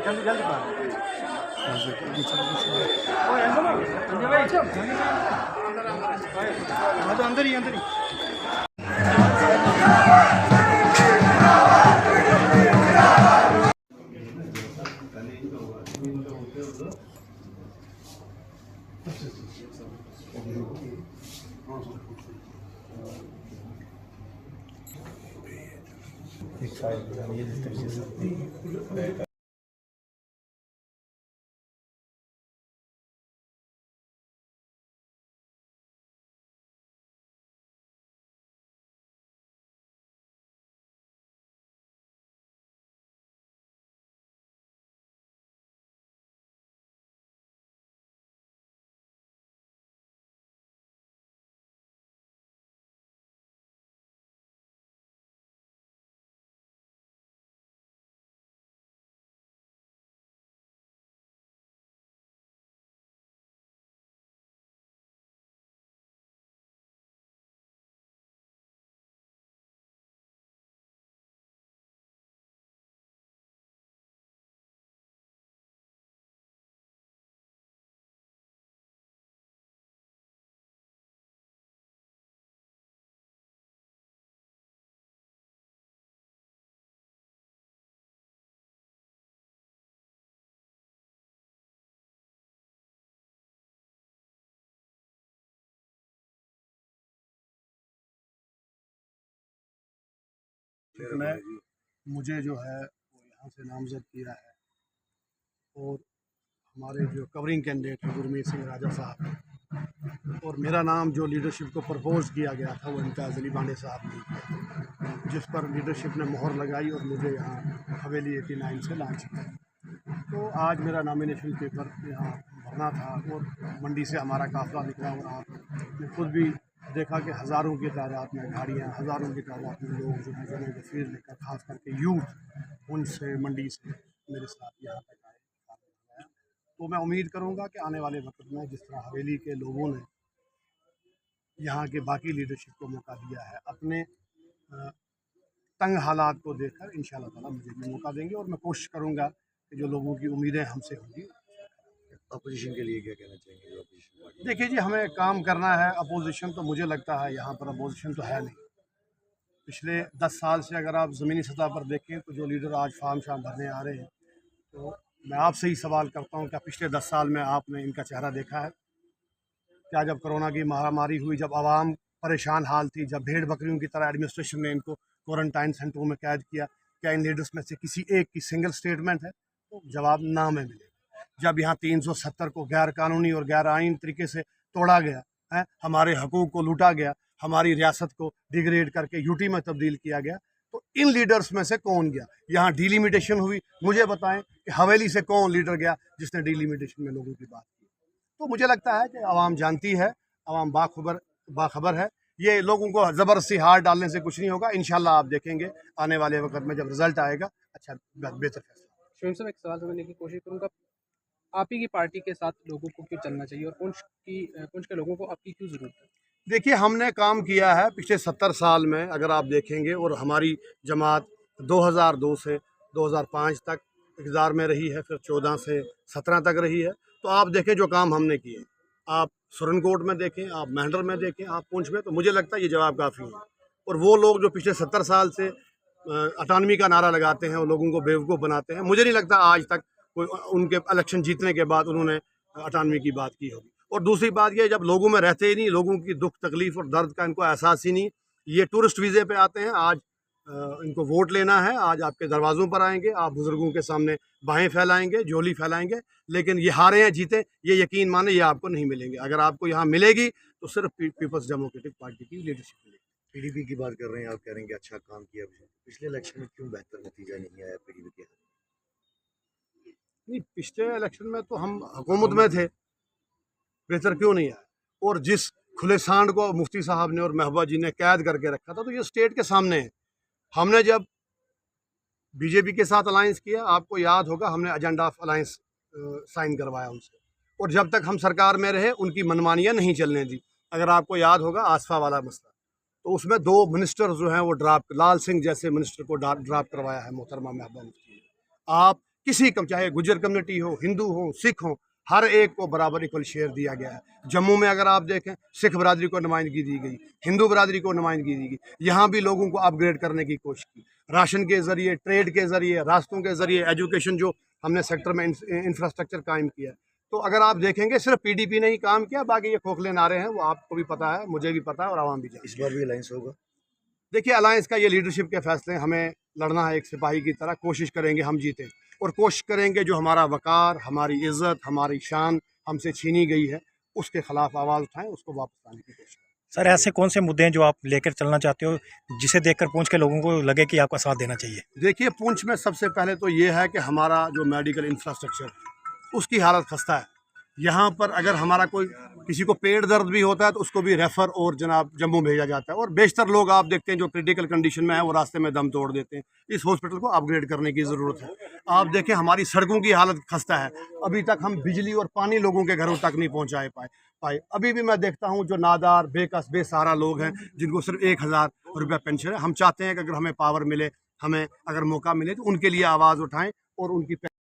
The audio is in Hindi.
जल्दी जल्दी तो अंदर ही एक साइड ये तरीके में मुझे जो है वो यहाँ से नामजद किया है और हमारे जो कवरिंग कैंडिडेट हैं गुरमीत सिंह राजा साहब और मेरा नाम जो लीडरशिप को प्रपोज़ किया गया था वो इम्तियाज़ अली बांडे साहब ने किया, जिस पर लीडरशिप ने मोहर लगाई और मुझे यहाँ हवेली 89 से लॉन्च किया। तो आज मेरा नॉमिनेशन पेपर यहाँ भरना था और मंडी से हमारा काफ़िला निकला और आपने खुद भी देखा कि हज़ारों की तादाद में गाड़ियाँ, हज़ारों की तादाद में लोग जो है जमा तस्वीर लेकर खास करके यूथ उनसे मंडी से मेरे साथ यहाँ तक आए। तो मैं उम्मीद करूँगा कि आने वाले वक्त में जिस तरह हवेली के लोगों ने यहाँ के बाकी लीडरशिप को मौका दिया है, अपने तंग हालात को देखकर इंशाअल्लाह ताला मुझे भी मौका देंगे और मैं कोशिश करूँगा कि जो लोगों की उम्मीदें हमसे होंगी। अपोजिशन के लिए क्या कहना चाहेंगे जो अपोजिशन पार्टी? देखिए जी, हमें काम करना है। अपोजिशन तो मुझे लगता है यहाँ पर अपोजिशन तो है नहीं। पिछले 10 साल से अगर आप ज़मीनी सतह पर देखें तो जो लीडर आज फार्म शाम भरने आ रहे हैं, तो मैं आपसे ही सवाल करता हूँ, क्या पिछले 10 साल में आपने इनका चेहरा देखा है? क्या जब कोरोना की महामारी हुई, जब आवाम परेशान हाल थी, जब भेड़ बकरियों की तरह एडमिनिस्ट्रेशन ने इनको क्वारंटाइन सेंटरों में कैद किया, क्या इन लीडर्स में से किसी एक की सिंगल स्टेटमेंट है? तो जवाब ना में मिलेगा। जब यहाँ 370 को गैर कानूनी और गैर आईन तरीके से तोड़ा गया है, हमारे हकूक़ को लूटा गया, हमारी रियासत को डिग्रेड करके यूटी में तब्दील किया गया, तो इन लीडर्स में से कौन गया? यहाँ डिलिमिटेशन हुई, मुझे बताएं कि हवेली से कौन लीडर गया जिसने डिलिमिटेशन में लोगों की बात की? तो मुझे लगता है कि आवाम जानती है, आवाम बाखबर है। ये लोगों को ज़बरदस्ती हार डालने से कुछ नहीं होगा। इंशाल्लाह आप देखेंगे आने वाले वक्त में जब रिजल्ट आएगा, अच्छा बेहतर फैसला। शोएब साहब, एक सवाल समझने की कोशिश करूँगा, आप ही की पार्टी के साथ लोगों को क्यों चलना चाहिए और पुंछ के लोगों को आपकी क्यों ज़रूरत है? देखिए, हमने काम किया है पिछले 70 साल में, अगर आप देखेंगे, और हमारी जमात 2002 से 2005 तक इक़्तिदार में रही है, फिर 14 से 17 तक रही है। तो आप देखें जो काम हमने किए, आप सुरनकोट में देखें, आप मेंढर में देखें, आप पुंछ में, तो मुझे लगता है ये जवाब काफ़ी है। और वो लोग जो पिछले 70 साल से अटानमी का नारा लगाते हैं और लोगों को बेवकूफ़ बनाते हैं, मुझे नहीं लगता आज तक कोई उनके इलेक्शन जीतने के बाद उन्होंने अटानमी की बात की होगी। और दूसरी बात ये, जब लोगों में रहते ही नहीं, लोगों की दुख तकलीफ़ और दर्द का इनको एहसास ही नहीं, ये टूरिस्ट वीज़े पे आते हैं। आज इनको वोट लेना है, आज आपके दरवाज़ों पर आएंगे, आप बुज़ुर्गों के सामने बाहें फैलाएंगे, झोली फैलाएंगे, लेकिन ये हारे हैं जीते, ये यकीन माने ये आपको नहीं मिलेंगे। अगर आपको यहाँ मिलेगी तो सिर्फ पीपल्स डेमोक्रेटिक पार्टी की लीडरशिप मिलेगी। पीडीपी की बात कर रहे हैं, आप कह रहे हैं कि अच्छा काम किया, पिछले इलेक्शन में क्यों बेहतर नतीजा नहीं आया पीडीपी के? नहीं, पिछले इलेक्शन में तो हम हुकूमत में थे, बेहतर क्यों नहीं आया? और जिस खुले सांड को मुफ्ती साहब ने और महबूबा जी ने कैद करके रखा था, तो ये स्टेट के सामने है। हमने जब बीजेपी के साथ अलायंस किया, आपको याद होगा, हमने एजेंडा ऑफ अलायंस साइन करवाया उनसे, और जब तक हम सरकार में रहे उनकी मनमानियाँ नहीं चलने दी। अगर आपको याद होगा आसफा वाला मसला, तो उसमें 2 मिनिस्टर जो हैं वो ड्राप, लाल सिंह जैसे मिनिस्टर को ड्राप करवाया है मोहतरमा महबूबा मुफ्ती ने। आप किसी कम, चाहे गुजर कम्युनिटी हो, हिंदू हो, सिख हो, हर एक को बराबर इक्वल शेयर दिया गया है। जम्मू में अगर आप देखें, सिख बरादरी को नुमाइंदगी दी गई, हिंदू बरादरी को नुमाइंदगी दी गई। यहाँ भी लोगों को अपग्रेड करने की कोशिश की, राशन के ज़रिए, ट्रेड के ज़रिए, रास्तों के ज़रिए, एजुकेशन जो हमने सेक्टर में इंफ्रास्ट्रक्चर कायम किया है। तो अगर आप देखेंगे सिर्फ पीडीपी ने ही काम किया, बाकी ये खोखले नारे हैं, वो आपको भी पता है, मुझे भी पता है और आवाम भी जानती है। इस बार भी अलायंस होगा? देखिए, अलायंस का ये लीडरशिप के फैसले, हमें लड़ना है एक सिपाही की तरह, कोशिश करेंगे हम जीतें और कोशिश करेंगे जो हमारा वक़ार, हमारी इज़्ज़त, हमारी शान हमसे छीनी गई है, उसके ख़िलाफ़ आवाज़ उठाएं, उसको वापस लाने की कोशिश करें। सर, ऐसे कौन से मुद्दे हैं जो आप लेकर चलना चाहते हो, जिसे देखकर पूंछ के लोगों को लगे कि आपका साथ देना चाहिए? देखिए, पुंछ में सबसे पहले तो ये है कि हमारा जो मेडिकल इंफ्रास्ट्रक्चर, उसकी हालत खस्ता है। यहाँ पर अगर हमारा कोई, किसी को पेट दर्द भी होता है तो उसको भी रेफ़र और जनाब जम्मू भेजा जाता है, और बेशतर लोग आप देखते हैं जो क्रिटिकल कंडीशन में है वो रास्ते में दम तोड़ देते हैं। इस हॉस्पिटल को अपग्रेड करने की ज़रूरत है। आप देखें, हमारी सड़कों की हालत खस्ता है, अभी तक हम बिजली और पानी लोगों के घरों तक नहीं पहुँचाए पाए। अभी भी मैं देखता हूँ जो नादार, बेकस, बेसहारा लोग हैं, जिनको सिर्फ 1000 रुपया पेंशन है। हम चाहते हैं कि अगर हमें पावर मिले, हमें अगर मौका मिले तो उनके लिए आवाज़ उठाएं और उनकी